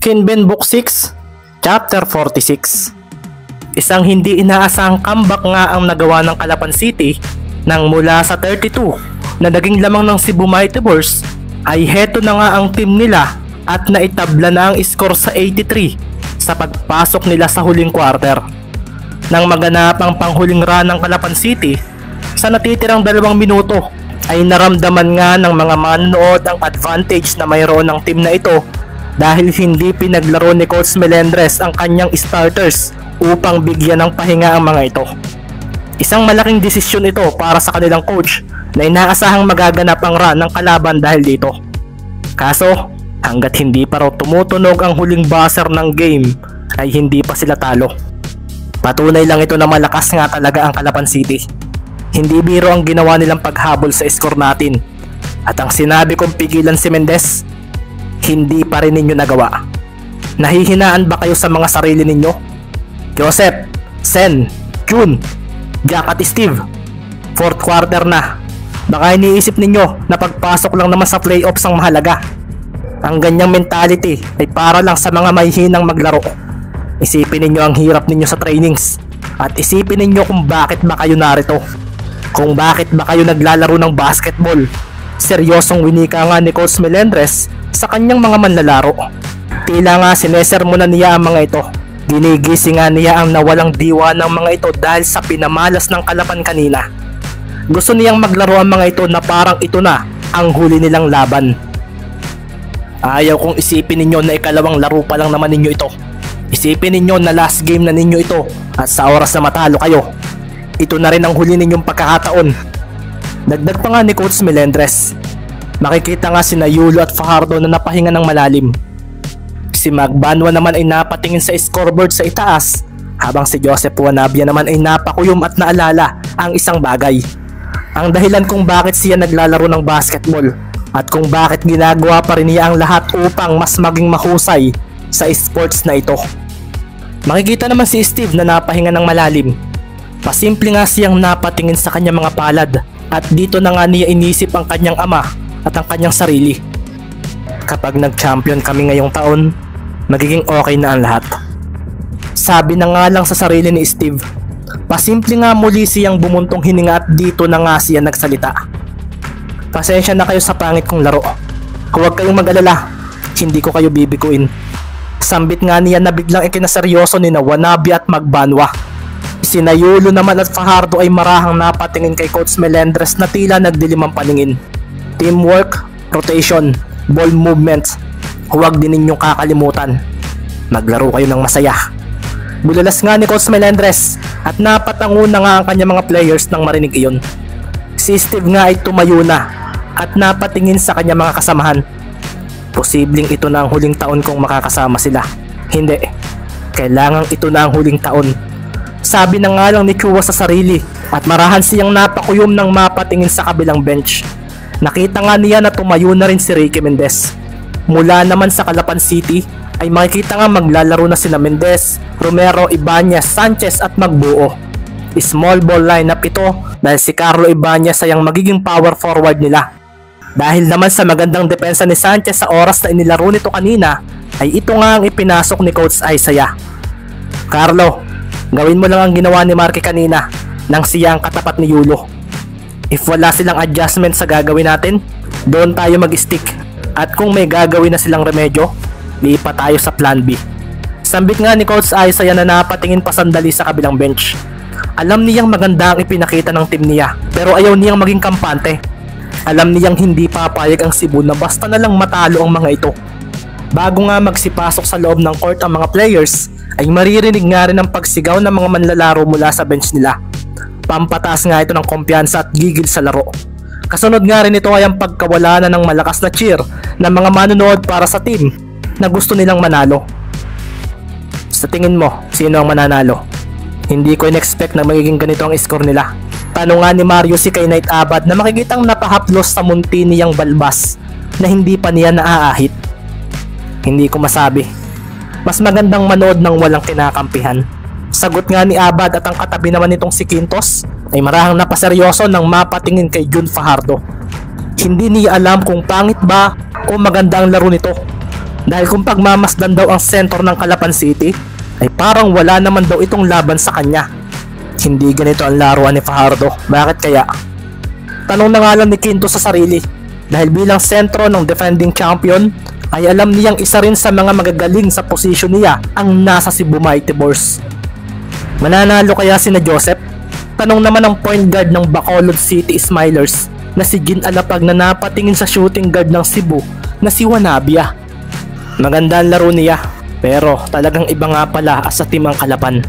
Kinben Book 6, Chapter 46. Isang hindi inaasahang comeback nga ang nagawa ng Calapan City nang mula sa 32 na naging lamang ng Cebu Mighty Bulls ay heto na nga ang team nila at naitabla na ang score sa 83 sa pagpasok nila sa huling quarter. Nang maganap ang panghuling run ng Calapan City, sa natitirang 2 minuto ay naramdaman nga ng mga manonood ang advantage na mayroon ng team na ito dahil hindi pinaglaro ni Coach Melendres ang kanyang starters upang bigyan ng pahinga ang mga ito. Isang malaking desisyon ito para sa kanilang coach na inaasahang magaganap ang run ng kalaban dahil dito. Kaso, hanggat hindi pa raw tumutunog ang huling buzzer ng game ay hindi pa sila talo. Patunay lang ito na malakas nga talaga ang Calapan City. Hindi biro ang ginawa nilang paghabol sa score natin. At ang sinabi kong pigilan si Mendez, hindi pa rin ninyo nagawa. Nahihinaan ba kayo sa mga sarili ninyo? Joseph, Sen, June, Jack at Steve, 4th quarter na. Baka iniisip ninyo na pagpasok lang naman sa playoffs ang mahalaga. Ang ganyang mentality ay para lang sa mga mahihinang maglaro. Isipin ninyo ang hirap ninyo sa trainings at isipin ninyo kung bakit ba kayo narito. Kung bakit ba kayo naglalaro ng basketball. Seryosong winika nga ni Coach Melendres sa kanyang mga manlalaro. Tila nga sinesermonan niya ang mga ito. Ginigising nga niya ang nawalang diwa ng mga ito dahil sa pinamalas ng Calapan kanina. Gusto niyang maglaro ang mga ito na parang ito na ang huli nilang laban. Ayaw kong isipin ninyo na ikalawang laro pa lang naman ninyo ito. Isipin ninyo na last game na ninyo ito at sa oras na matalo kayo, ito na rin ang huli ninyong pagkakataon. Dagdag pa nga ni Coach Melendres, makikita nga sina Yulo at Fajardo na napahinga ng malalim. Si Magbanwa naman ay napatingin sa scoreboard sa itaas, habang si Joseph Wanabia naman ay napakuyom at naalala ang isang bagay. Ang dahilan kung bakit siya naglalaro ng basketball at kung bakit ginagawa pa rin niya ang lahat upang mas maging mahusay sa sports na ito. Makikita naman si Steve na napahinga ng malalim. Pasimple nga siyang napatingin sa kanyang mga palad at dito na nga niya inisip ang kanyang ama at ang kanyang sarili. Kapag nag-champion kami ngayong taon, magiging okay na ang lahat. Sabi na nga lang sa sarili ni Steve. Pasimple nga muli siyang bumuntong hininga at dito na nga siya nagsalita. Pasensya na kayo sa pangit kong laro. Huwag kayong mag-alala, hindi ko kayo bibiguin. Sambit nga niya na biglang ikinaseryoso ni Wanabi at Magbanwa. Sina Yulo naman at Fajardo ay marahang napatingin kay Coach Melendres na tila nagdilim ang paningin. Teamwork, rotation, ball movements, huwag din ninyong kakalimutan. Maglaro kayo ng masaya. Bulalas nga ni Coach Melendres at napatango na nga ang kanyang mga players nang marinig iyon. Si Steve nga ay tumayo na at napatingin sa kanyang mga kasamahan. Posibleng ito na ang huling taon kong makakasama sila. Hindi, kailangang ito na ang huling taon. Sabi na nga lang ni Chua sa sarili at marahan siyang napakuyom nang mapatingin sa kabilang bench. Nakita nga niya na tumayo na rin si Ricky Mendez. Mula naman sa Calapan City ay makikita nga maglalaro na sina Mendez, Romero, Ibanez, Sanchez at Magbuo. Small ball lineup ito dahil si Carlo Ibanez ay ang magiging power forward nila. Dahil naman sa magandang depensa ni Sanchez sa oras na inilaro nito kanina ay ito nga ang ipinasok ni Coach Isaiah. Carlo, gawin mo lang ang ginawa ni Marky kanina nang siya ang katapat ni Yulo. If wala silang adjustment sa gagawin natin, doon tayo mag-stick. At kung may gagawin na silang remedyo, lipat tayo sa plan B. Sambit nga ni Coach Isaiah na napatingin pa sandali sa kabilang bench. Alam niyang maganda ang ipinakita ng team niya, pero ayaw niyang maging kampante. Alam niyang hindi papayag ang Cebu na basta na lang matalo ang mga ito. Bago nga magsipasok sa loob ng court ang mga players, ay maririnig nga rin ang pagsigaw ng mga manlalaro mula sa bench nila. Pampataas nga ito ng kumpiyansa at gigil sa laro. Kasunod nga rin ito ay ang pagkawala na ng malakas na cheer ng mga manonood para sa team na gusto nilang manalo. Sa tingin mo, sino ang mananalo? Hindi ko in-expect na magiging ganito ang score nila. Tanong nga ni Mario si kay Knight Abad na makikitang napahaplos sa munti niyang balbas na hindi pa niya naaahit. Hindi ko masabi. Mas magandang manood ng walang kinakampihan. Sagot nga ni Abad at ang katabi naman nitong si Quintos ay marahang napaseryoso nang mapatingin kay Jun Fajardo. Hindi niya alam kung pangit ba o maganda ang laro nito. Dahil kung pagmamasdan daw ang sentro ng Calapan City, ay parang wala naman daw itong laban sa kanya. Hindi ganito ang laruan ni Fajardo. Bakit kaya? Tanong na nga lang ni Quinto sa sarili, dahil bilang sentro ng defending champion, ay alam niyang isa rin sa mga magagaling sa posisyon niya ang nasa Cebu Mighty Boars. Mananalo kaya sina Joseph? Tanong naman ang point guard ng Bacolod City Smilers na si Gin Alapag na napatingin sa shooting guard ng Cebu na si Wanabia. Maganda ang laro niya, pero talagang iba nga pala sa team ang Calapan.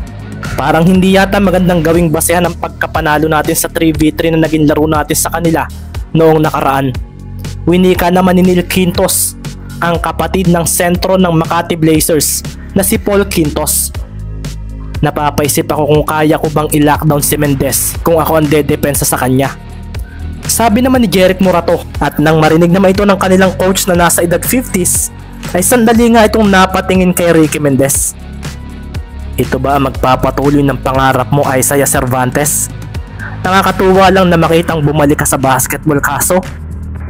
Parang hindi yata magandang gawing basehan ang pagkapanalo natin sa 3v3 na naging laro natin sa kanila noong nakaraan. Winika naman ni Neil Quintos, ang kapatid ng sentro ng Makati Blazers na si Paul Quintos. Napapaisip ako kung kaya ko bang i-lockdown si Mendez kung ako ang dedepensa sa kanya. Sabi naman ni Jeric Morato, at nang marinig naman ito ng kanilang coach na nasa edad 50s, ay sandali nga itong napatingin kay Ricky Mendez. Ito ba ang magpapatuloy ng pangarap mo, Isaiah Cervantes? Nakakatuwa lang na makitang bumalik ka sa basketball, kaso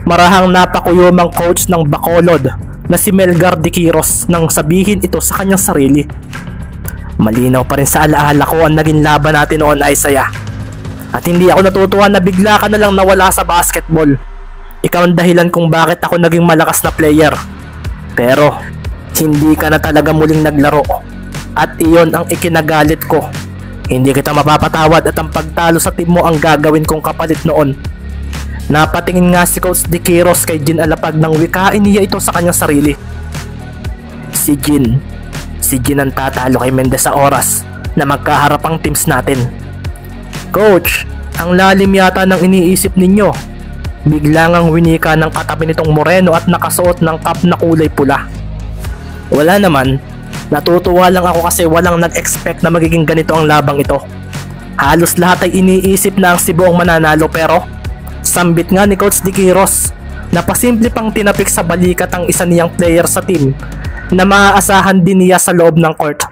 marahang napakuyumang coach ng Bacolod na si Melgar de Quiros nang sabihin ito sa kanyang sarili. Malinaw pa rin sa alaala ko ang naging laban natin noon, Isaiah. At hindi ako natutuwa na bigla ka na lang nawala sa basketball. Ikaw ang dahilan kung bakit ako naging malakas na player. Pero hindi ka na talaga muling naglaro, at iyon ang ikinagalit ko. Hindi kita mapapatawad at ang pagtalo sa team mo ang gagawin kong kapalit noon. Napatingin nga si Coach De Quiros kay Gin Alapag nang wikain niya ito sa kanyang sarili. Si Gin ang tatalo kay Mendez sa oras na magkaharap ang teams natin. Coach, ang lalim yata ng iniisip ninyo. Biglang ang winika ng katabi nitong Moreno at nakasuot ng cap na kulay pula. Wala naman, natutuwa lang ako kasi walang nag-expect na magiging ganito ang labang ito. Halos lahat ay iniisip na ang Cebu ang mananalo, pero sambit nga ni Coach De Quiros na pasimple pang tinapik sa balikat ang isa niyang player sa team na maaasahan din niya sa loob ng court.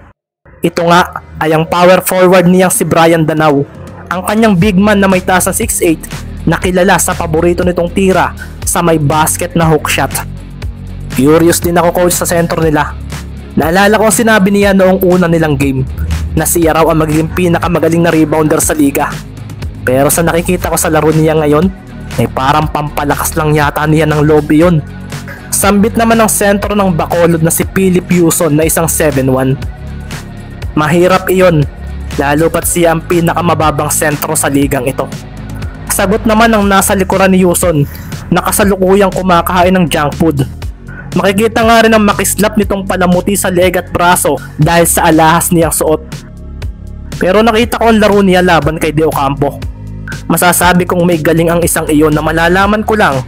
Ito nga ay ang power forward niyang si Brian Danao, ang kanyang big man na may taas ng 6'8", na kilala sa paborito nitong tira sa may basket na hook shot. Curious din ako, coach, sa sentro nila. Naalala ko sinabi niya noong una nilang game na siya raw ang magiging pinakamagaling na rebounder sa liga. Pero sa nakikita ko sa laro niya ngayon, ay parang pampalakas lang yata niya ng loob yun. Sambit naman ng sentro ng Bacolod na si Philip Yuson na isang 7'1". Mahirap iyon, lalo pat siya ang pinakamababang sentro sa ligang ito. Sagot naman ang nasa likuran ni Yuson na kasalukuyang kumakain ng junk food. Makikita nga rin ang makislap nitong palamuti sa leg at braso dahil sa alahas niyang suot. Pero nakita ko ang laro niya laban kay De Ocampo. Masasabi kong may galing ang isang iyon na malalaman ko lang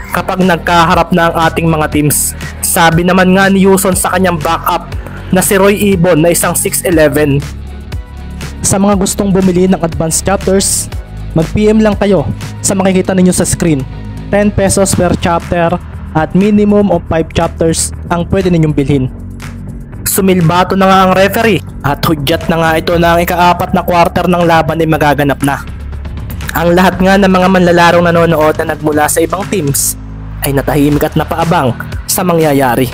kapag nagkaharap na ang ating mga teams. Sabi naman nga ni Yuson sa kanyang backup na si Roy Ibon na isang 6'11". Sa mga gustong bumili ng advanced chapters, mag-PM lang kayo sa makikita ninyo sa screen. 10 pesos per chapter at minimum of 5 chapters ang pwede ninyong bilhin. Sumilbato na nga ang referee at hudyat na nga ito na ang ika-4 na quarter ng laban ay magaganap na. Ang lahat nga ng mga manlalarong nanonood na nagmula sa ibang teams ay natahimik at napaabang sa mangyayari.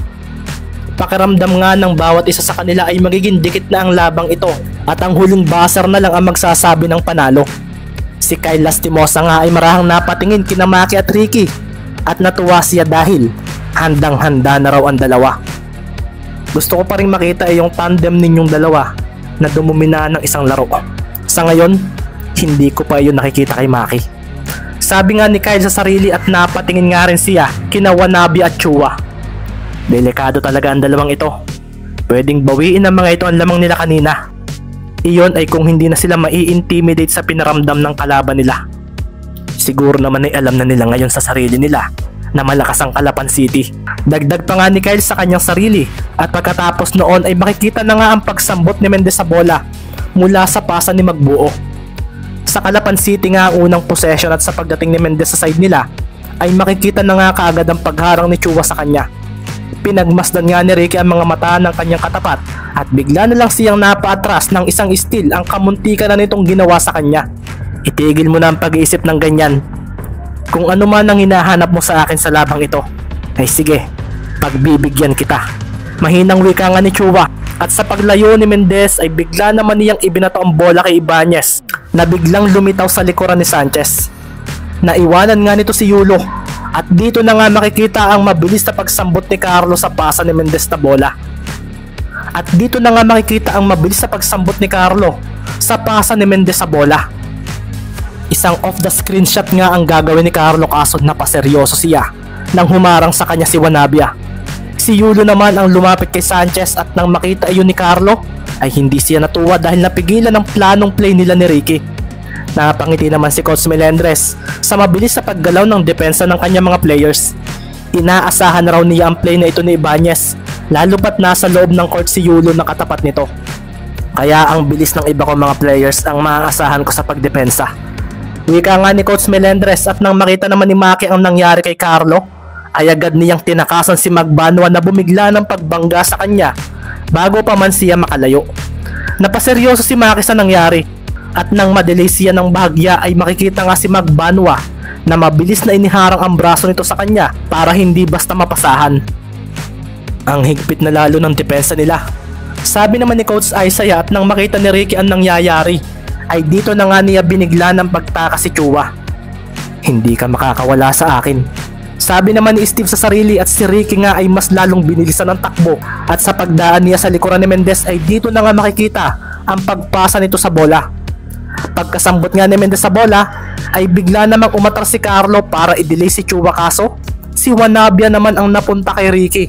Pakiramdam nga ng bawat isa sa kanila ay magiging dikit na ang labang ito at ang huling buzzer na lang ang magsasabi ng panalo. Si Kyle Lastimosa nga ay marahang napatingin kina Maki at Ricky at natuwa siya dahil handang-handa na raw ang dalawa. Gusto ko pa rin makita yung tandem ninyong dalawa na dumumina ng isang laro. Sa ngayon, hindi ko pa yun nakikita kay Maki. Sabi nga ni Kyle sa sarili at napatingin nga rin siya kina Wanabe at Chua. Delikado talaga ang dalawang ito. Pwedeng bawiin ng mga ito ang lamang nila kanina. Iyon ay kung hindi na sila mai-intimidate sa pinaramdam ng kalaban nila. Siguro naman ay alam na nila ngayon sa sarili nila na malakas ang Calapan City. Dagdag pa nga ni Kyle sa kanyang sarili at pagkatapos noon ay makikita na nga ang pagsambot ni Mendez sa bola mula sa pasa ni Magbuo. Sa Calapan City nga ang unang possession at sa pagdating ni Mendez sa side nila ay makikita na nga kaagad ang pagharang ni Chua sa kanya. Pinagmasdan nga ni Ricky ang mga mata ng kanyang katapat at bigla na lang siyang napaatras ng isang steal ang kamuntikan na nitong ginawa sa kanya. Itigil mo na ang pag-iisip ng ganyan. Kung ano man ang hinahanap mo sa akin sa labang ito, ay sige, pagbibigyan kita. Mahinang wika nga ni Chua, at sa paglayo ni Mendez ay bigla naman niyang ibinato ang bola kay Ibanez na biglang lumitaw sa likuran ni Sanchez. Naiwanan nga nito si Yulo, at dito na nga makikita ang mabilis na pagsambot ni Carlo sa pasa ni Mendez na bola. At dito na nga makikita ang mabilis na pagsambot ni Carlo sa pasa ni Mendez sa bola. Isang off the screen shot nga ang gagawin ni Carlo kaso napaseryoso siya nang humarang sa kanya si Wanabia. Si Yulo naman ang lumapit kay Sanchez at nang makita iyon ni Carlo ay hindi siya natuwa dahil napigilan ang planong play nila ni Ricky. Napangiti naman si Coach Melendres sa mabilis na paggalaw ng depensa ng kanyang mga players. Inaasahan raw niya ang play na ito ni Ibanez, lalo pat nasa loob ng court si Yulo na katapat nito. Kaya ang bilis ng iba kong mga players ang maaasahan ko sa pagdepensa. Wika nga ni Coach Melendres at nang makita naman ni Maki ang nangyari kay Carlo, ay agad niyang tinakasan si Magbanwa na bumigla ng pagbangga sa kanya bago pa man siya makalayo. Napaseryoso si Maki sa nangyari at nang madelay siya ng bahagya ay makikita nga si Magbanwa na mabilis na iniharang ang braso nito sa kanya para hindi basta mapasahan. Ang higpit na lalo ng depensa nila. Sabi naman ni Coach Isaiah at nang makita ni Ricky ang nangyayari ay dito na nga niya binigla ng pagtaka si Chua. Hindi ka makakawala sa akin. Sabi naman ni Steve sa sarili at si Ricky nga ay mas lalong binilisan ng takbo at sa pagdaan niya sa likuran ni Mendez ay dito na nga makikita ang pagpasa nito sa bola. Pagkasambot nga ni Mendez sa bola ay bigla namang umatras si Carlo para i-delay si Chua kaso si Wanabia naman ang napunta kay Ricky.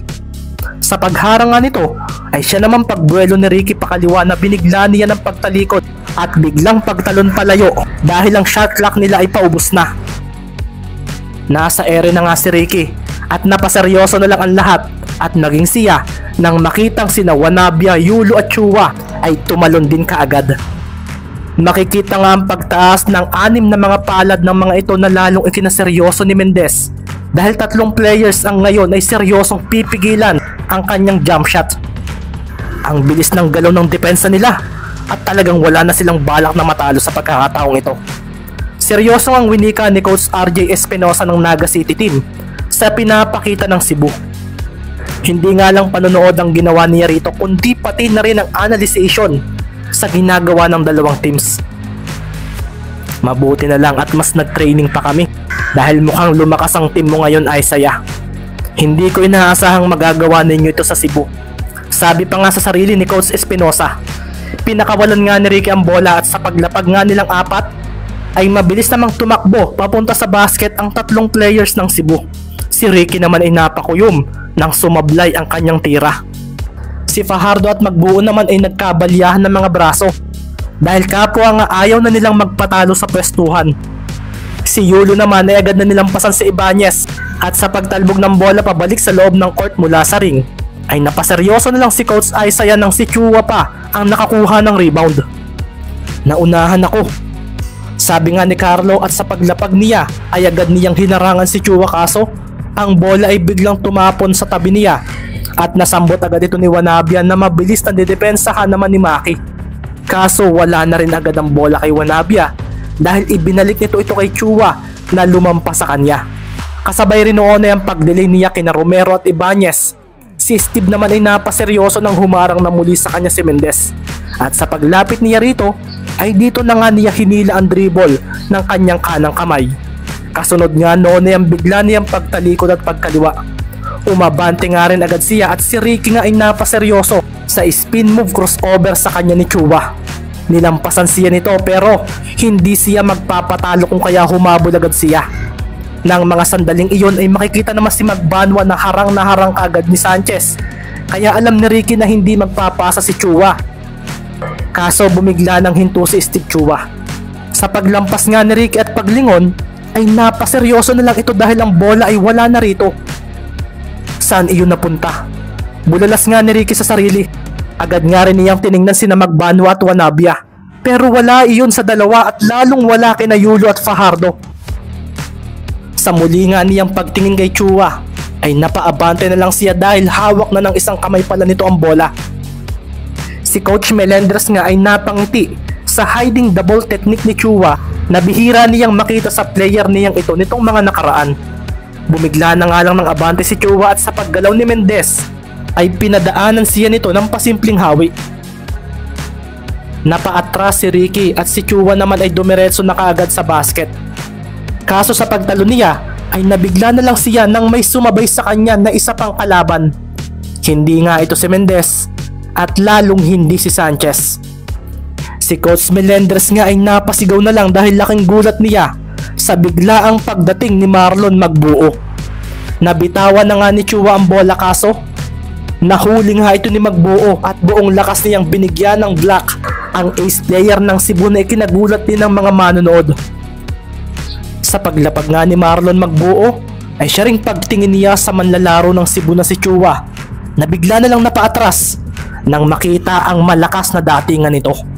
Sa pagharang nga nito ay siya naman pagbuelo ni Ricky pakaliwa na binigla niya ng pagtalikod at biglang pagtalon palayo dahil ang shot clock nila ay paubos na. Nasa ere na nga si Ricky at napaseryoso na lang ang lahat at naging siya nang makitang sina Wanabia, Yulo at Chua ay tumalon din kaagad. Makikita nga ang pagtaas ng 6 na mga palad ng mga ito na lalong ikinaseryoso ni Mendez dahil 3 players ang ngayon ay seryosong pipigilan ang kanyang jump shot. Ang bilis ng galaw ng depensa nila at talagang wala na silang balak na matalo sa pagkakataong ito. Seryoso ang winika ni Coach RJ Espinosa ng Naga City Team sa pinapakita ng Cebu. Hindi nga lang panonood ang ginawa niya rito kundi pati na rin ang analyzation sa ginagawa ng dalawang teams. Mabuti na lang at mas nag-training pa kami dahil mukhang lumakas ang team mo ngayon, Isaiah. Hindi ko inaasahang magagawa ninyo ito sa Cebu. Sabi pa nga sa sarili ni Coach Espinosa. Pinakawalan nga ni Ricky ang bola at sa paglapag nga nilang 4 ay mabilis namang tumakbo papunta sa basket ang 3 players ng Cebu. Si Ricky naman ay napakuyom nang sumablay ang kanyang tira. Si Fajardo at Magbuo naman ay nagkabalyahan ng mga braso dahil kapwa nga ayaw na nilang magpatalo sa pwestuhan. Si Yulo naman ay agad na nilampasan si Ibanez at sa pagtalbog ng bola pabalik sa loob ng court mula sa ring ay napaseryoso na lang si Coach Isaiah nang si Chua pa ang nakakuha ng rebound. Naunahan ako, sabi nga ni Carlo at sa paglapag niya ay agad niyang hinarangan si Chua kaso ang bola ay biglang tumapon sa tabi niya at nasambot agad ito ni Wanabia na mabilis na didepensahan naman ni Maki. Kaso wala na rin agad ang bola kay Wanabia dahil ibinalik nito ito kay Chua na lumampas sa kanya. Kasabay rin noon ay ang pagdelay niya kina Romero at Ibanez. Si Steve naman ay napaseryoso nang humarang na muli sa kanya si Mendez. At sa paglapit niya rito ay dito na nga niya hinila ang dribble ng kanyang kanang kamay. Kasunod nga noon ay ang bigla niyang pagtalikod at pagkaliwa. Umabante nga rin agad siya at si Ricky nga ay napaseryoso sa spin move crossover sa kanya ni Chua. Nilampasan siya nito pero hindi siya magpapatalo kung kaya humabol agad siya. Nang mga sandaling iyon ay makikita naman si Magbanwa na harang kaagad ni Sanchez. Kaya alam ni Ricky na hindi magpapasa si Chua. Kaso bumigla ng hinto si Steve Chua. Sa paglampas nga ni Ricky at paglingon ay napaseryoso na lang ito dahil ang bola ay wala na rito. Saan iyon napunta? Bulalas nga ni Ricky sa sarili. Agad nga rin niyang tiningnan sina Magbanwa at Wanabia. Pero wala iyon sa dalawa at lalong wala kina Yulo at Fajardo. Sa muli nga niyang pagtingin kay Chua ay napaabante na lang siya dahil hawak na ng isang kamay pala nito ang bola. Si Coach Melendres nga ay napangiti sa hiding the ball technique ni Chua na bihira niyang makita sa player niyang ito nitong mga nakaraan. Bumigla na nga lang ng abante si Chua at sa paggalaw ni Mendez ay pinadaanan siya nito ng pasimpleng hawi. Napaatras si Ricky at si Chua naman ay dumiretso na kaagad sa basket. Kaso sa pagtalo niya ay nabigla na lang siya nang may sumabay sa kanya na isa pang kalaban. Hindi nga ito si Mendez at lalong hindi si Sanchez. Si Coach Melendres nga ay napasigaw na lang dahil laking gulat niya sa biglaang pagdating ni Marlon Magbuo. Nabitawan na nga ni Chua ang bola kaso nahuli nga ito ni Magbuo at buong lakas niyang binigyan ng block ang ace player ng Cebu na ikinagulat din ng mga manonood. Sa paglapag nga ni Marlon Magbuo ay siya ring pagtingin niya sa manlalaro ng Cebu na si Chua na bigla na lang napaatras nang makita ang malakas na datingan nito.